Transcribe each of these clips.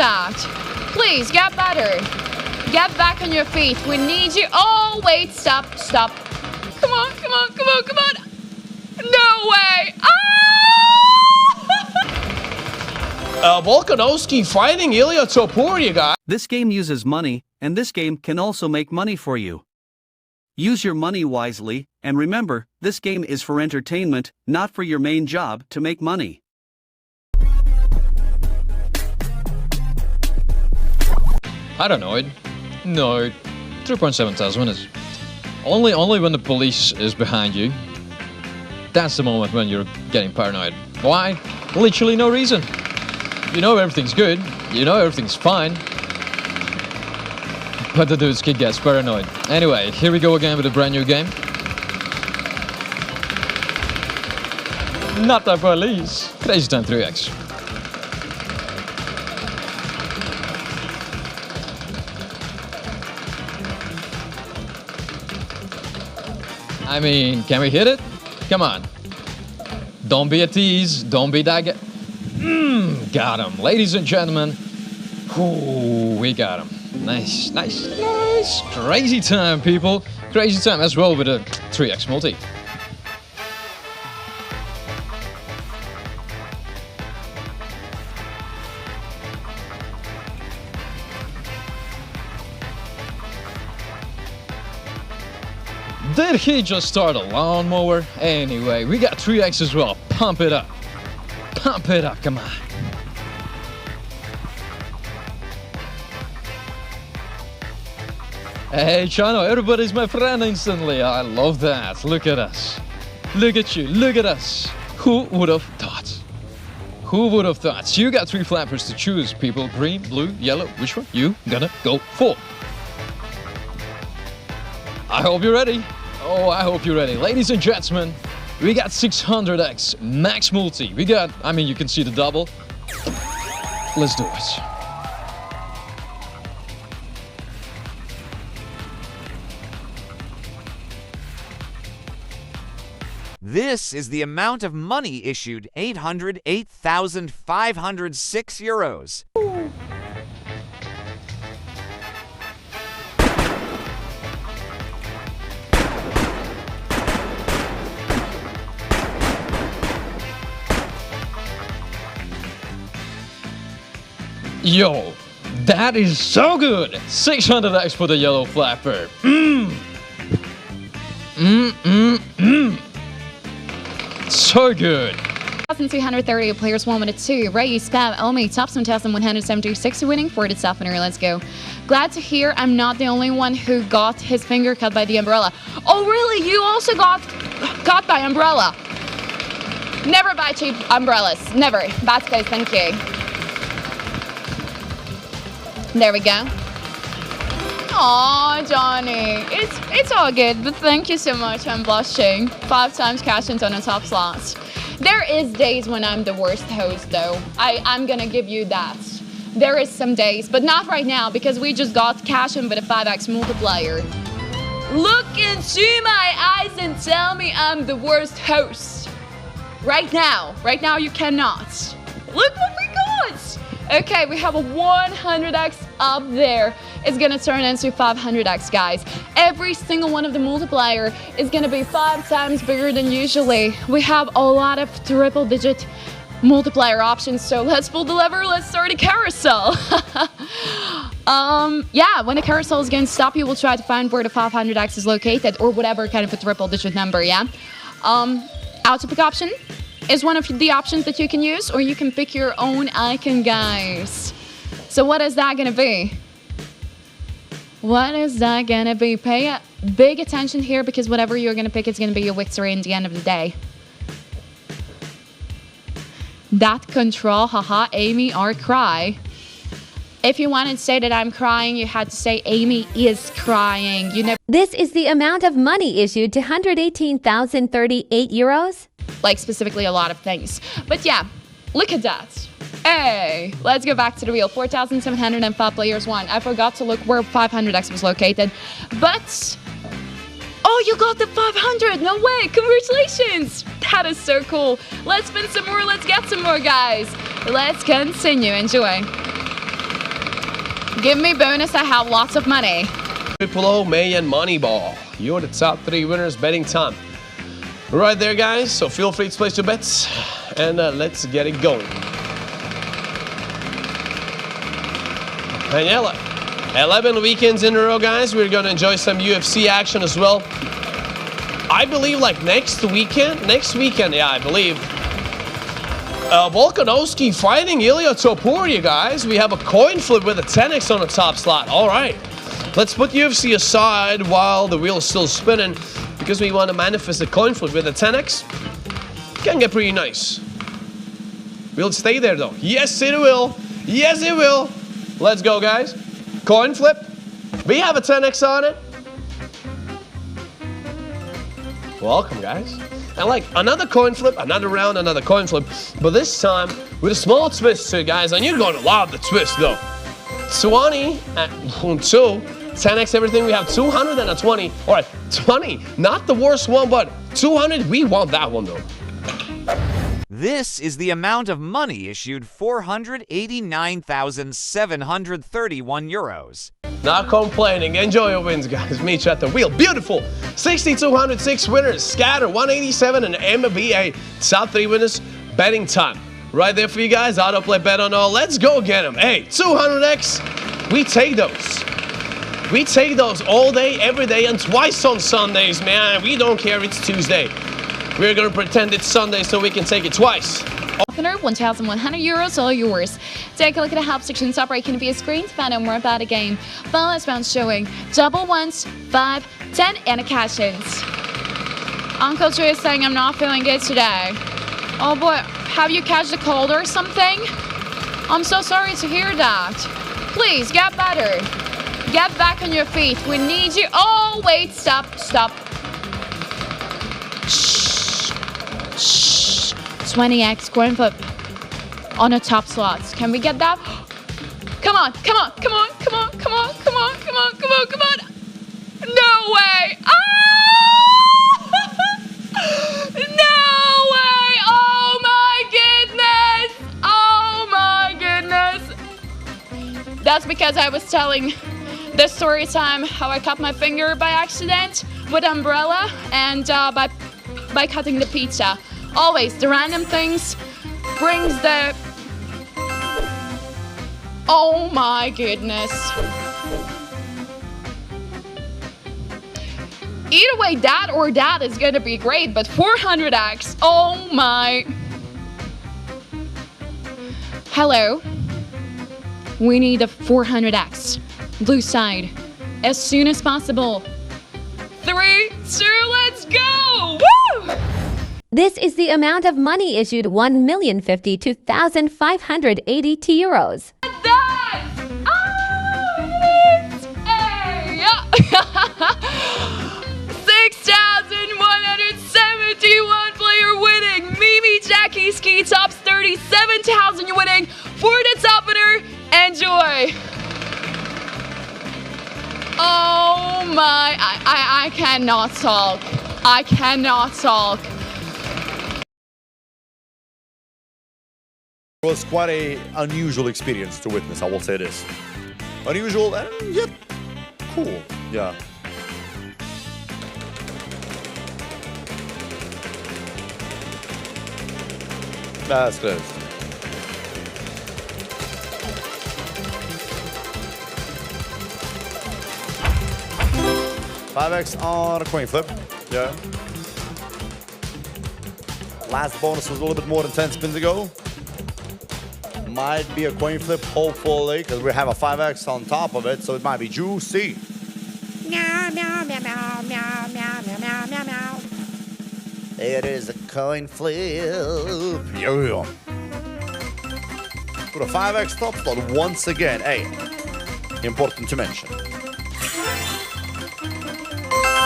that. Please, get better. Get back on your feet. We need you. Oh, wait, stop. Come on. No way. Volkanovski fighting Ilya Topuria, guys. This game uses money, and this game can also make money for you. Use your money wisely, and remember, this game is for entertainment, not for your main job to make money. Paranoid? No. 3.7 thousand is only when the police is behind you. That's the moment when you're getting paranoid. Why? Literally no reason. You know everything's good. You know everything's fine. But the dude's kid gets paranoid. Anyway, here we go again with a brand new game. Not the police. Crazy Time 3x. I mean, can we hit it? Come on. Don't be a tease. Don't be that guy. Got him. Ladies and gentlemen. Ooh, we got him. Nice. Crazy time, people. Crazy time as well with a 3x multi. Did he just start a lawnmower? Anyway, we got 3x as well. Pump it up. Come on. Hey, Chano, everybody's my friend instantly. I love that. Look at us. Look at you. Look at us. Who would have thought? Who would have thought? So you got 3 flappers to choose, people. Green, blue, yellow. Which one you gonna go for? I hope you're ready. Oh, I hope you're ready. Ladies and gentlemen, we got 600x max multi. We got, I mean, you can see the double. Let's do it. This is the amount of money issued, 808,506 euros. Yo, that is so good. 600x for the yellow flapper. So good. 1,330 players, 1 minute 2. Ray, spam, Omi, Topslot 1,176 winning for the South winner. Let's go. Glad to hear I'm not the only one who got his finger cut by the umbrella. Oh, really? You also got cut by umbrella? Never buy cheap umbrellas. Never. Bad space, thank you. There we go. Aw, Johnny. It's all good, but thank you so much. I'm blushing. 5 times cash into on a top slot. There is days when I'm the worst host, though. I'm gonna give you that. There is some days, but not right now, because we just got cash in with a 5x multiplier. Look into my eyes and tell me I'm the worst host. Right now you cannot. Look what we got. Okay, we have a 100x up there. It's gonna turn into 500x, guys. Every single one of the multiplier is gonna be 5 times bigger than usually. We have a lot of triple-digit multiplier options, so let's pull the lever. Let's start a carousel. Yeah, when the carousel is going to stop, you will try to find where the 500x is located, or whatever kind of a triple-digit number. Yeah. Auto pick option is one of the options that you can use, or you can pick your own icon, guys. So what is that gonna be? What is that gonna be? Pay big attention here, because whatever you're gonna pick is gonna be your victory in the end of the day. That control, haha, Amy, or cry. If you wanted to say that I'm crying, you had to say Amy is crying. You never. This is the amount of money issued to 118,038 euros. Like specifically a lot of things. But yeah, look at that. Hey, let's go back to the wheel. 4,705 players won. I forgot to look where 500x was located. But, oh, you got the 500. No way. Congratulations. That is so cool. Let's spin some more. Let's get some more, guys. Let's continue. Enjoy. Give me bonus, I have lots of money. Triplo, May, and Moneyball. You're the top 3 winners. Betting time. Right there, guys. So feel free to place your bets. And let's get it going. And yeah, 11 weekends in a row, guys. We're going to enjoy some UFC action as well. I believe like next weekend, yeah, I believe. Volkanovski fighting Ilya Topuria, guys. We have a coin flip with a 10x on the top slot. All right. Let's put UFC aside while the wheel is still spinning because we want to manifest a coin flip with a 10x. Can get pretty nice. Will it stay there, though? Yes, it will. Yes, it will. Let's go, guys. Coin flip. We have a 10x on it. Welcome, guys. And like another coin flip, another round, another coin flip. But this time with a small twist to it, guys. And you're going to love the twist, though. 20 at 2. 10x everything. We have 200 and a 20. All right, 20. Not the worst one, but 200. We want that one, though. This is the amount of money issued 489,731 euros. Not complaining. Enjoy your wins, guys. Meet you at the wheel. Beautiful. 6,206 winners. Scatter 187 and MBA. Top 3 winners. Betting time. Right there for you guys. Autoplay bet on all. Let's go get them. Hey, 200x. We take those. We take those all day, every day, and twice on Sundays, man. We don't care if it's Tuesday. We're going to pretend it's Sunday so we can take it twice. Opener, 1,100 euros, all yours. Take a look at the help section top right via screen to find out more about the game. Balance bounce showing double ones, 5, 10, and a cash-ins. Uncle Drew is saying I'm not feeling good today. Oh boy, have you catched a cold or something? I'm so sorry to hear that. Please, get better. Get back on your feet. We need you. Oh, wait, stop. Shh. 20x coin flip on a top slots. Can we get that? Come on. No way. No way. Oh my goodness. That's because I was telling the story time how I cut my finger by accident with umbrella and by cutting the pizza. Always the random things brings the... Oh my goodness. Either way, that or that is gonna be great, but 400x, oh my. Hello. We need a 400x. Blue side. As soon as possible. 3, 2, let's go! Woo! This is the amount of money issued 1,052,580 euros. That! Oh, it is! Hey! 6,171 player winning. Mimi Jackie Ski tops 37,000 you're winning. For the top winner, enjoy! Oh my, I cannot talk. I cannot talk. It was quite an unusual experience to witness, I will say this. Unusual and yet cool, yeah. That's close. $5x on a coin flip, yeah. Last bonus was a little bit more than 10 spins ago. Might be a coin flip, hopefully, because we have a 5x on top of it, so it might be juicy. Meow, meow, meow, meow, meow, meow, meow, meow, meow. It is a coin flip. Yeah. Put a 5x top slot once again. Hey, important to mention.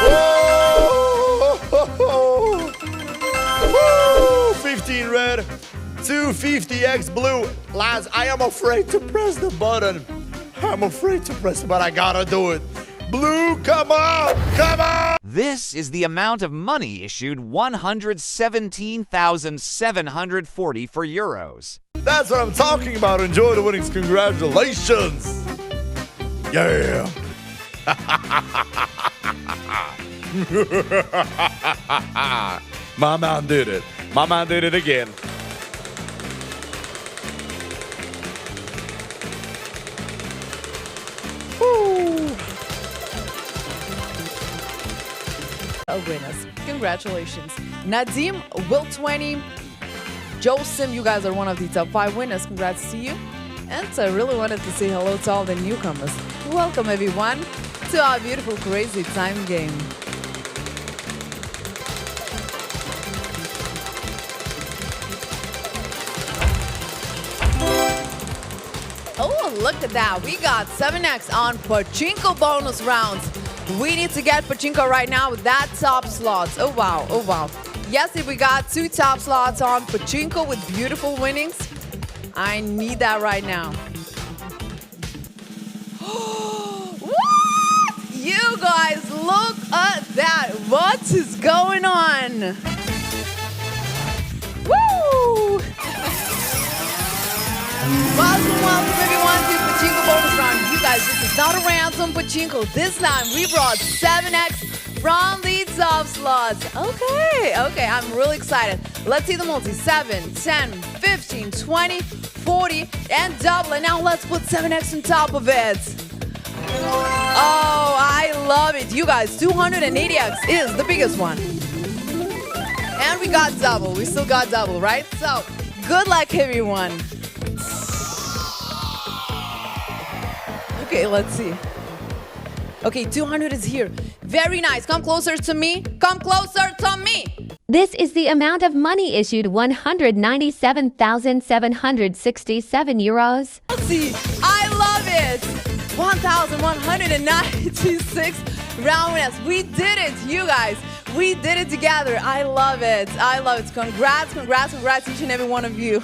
Oh! 15 red. 250x blue. Lads, I am afraid to press the button. I'm afraid to press it, but I gotta do it. Blue, come on! Come on! This is the amount of money issued 117,740 for euros. That's what I'm talking about. Enjoy the winnings. Congratulations. Yeah. My man did it. My man did it again. Winners. Congratulations. Nadim, Will 20, Joe Sim, you guys are one of the top 5 winners. Congrats to you. And I really wanted to say hello to all the newcomers. Welcome everyone to our beautiful Crazy Time game. Oh, look at that. We got 7x on Pachinko bonus rounds. We need to get Pachinko right now with that top slots. Oh, wow. Oh, wow. Yes, we got 2 top slots on Pachinko with beautiful winnings. I need that right now. What? You guys, look at that. What is going on? Woo! Welcome everyone to Pachinko bonus round. You guys, this is not a random Pachinko. This time we brought 7x from the top slots. Okay, I'm really excited. Let's see the multi. 7, 10, 15, 20, 40, and double. And now let's put 7x on top of it. Oh, I love it. You guys, 280x is the biggest one. And we got double. We still got double, right? So, good luck, everyone. Okay, let's see. Okay, 200 is here. Very nice. Come closer to me. Come closer to me. This is the amount of money issued, 197,767 euros. Let's see. I love it. 1,196 round winners. We did it, you guys. We did it together. I love it. I love it. Congrats, congrats, congrats, each and every one of you.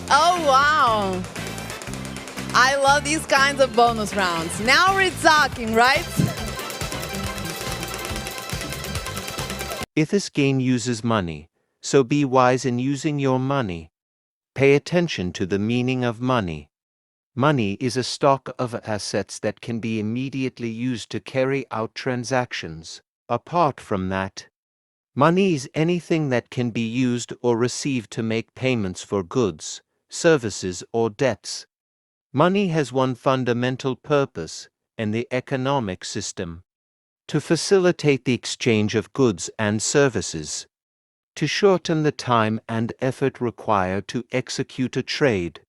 Oh, wow. I love these kinds of bonus rounds. Now we're talking, right? If this game uses money, so be wise in using your money. Pay attention to the meaning of money. Money is a stock of assets that can be immediately used to carry out transactions. Apart from that, money is anything that can be used or received to make payments for goods, services, or debts. Money has one fundamental purpose in the economic system: to facilitate the exchange of goods and services, to shorten the time and effort required to execute a trade.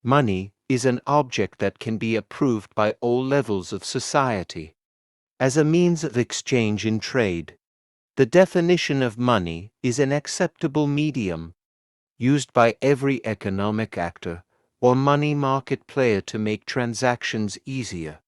Money is an object that can be approved by all levels of society as a means of exchange in trade. The definition of money is an acceptable medium used by every economic actor or money market player to make transactions easier.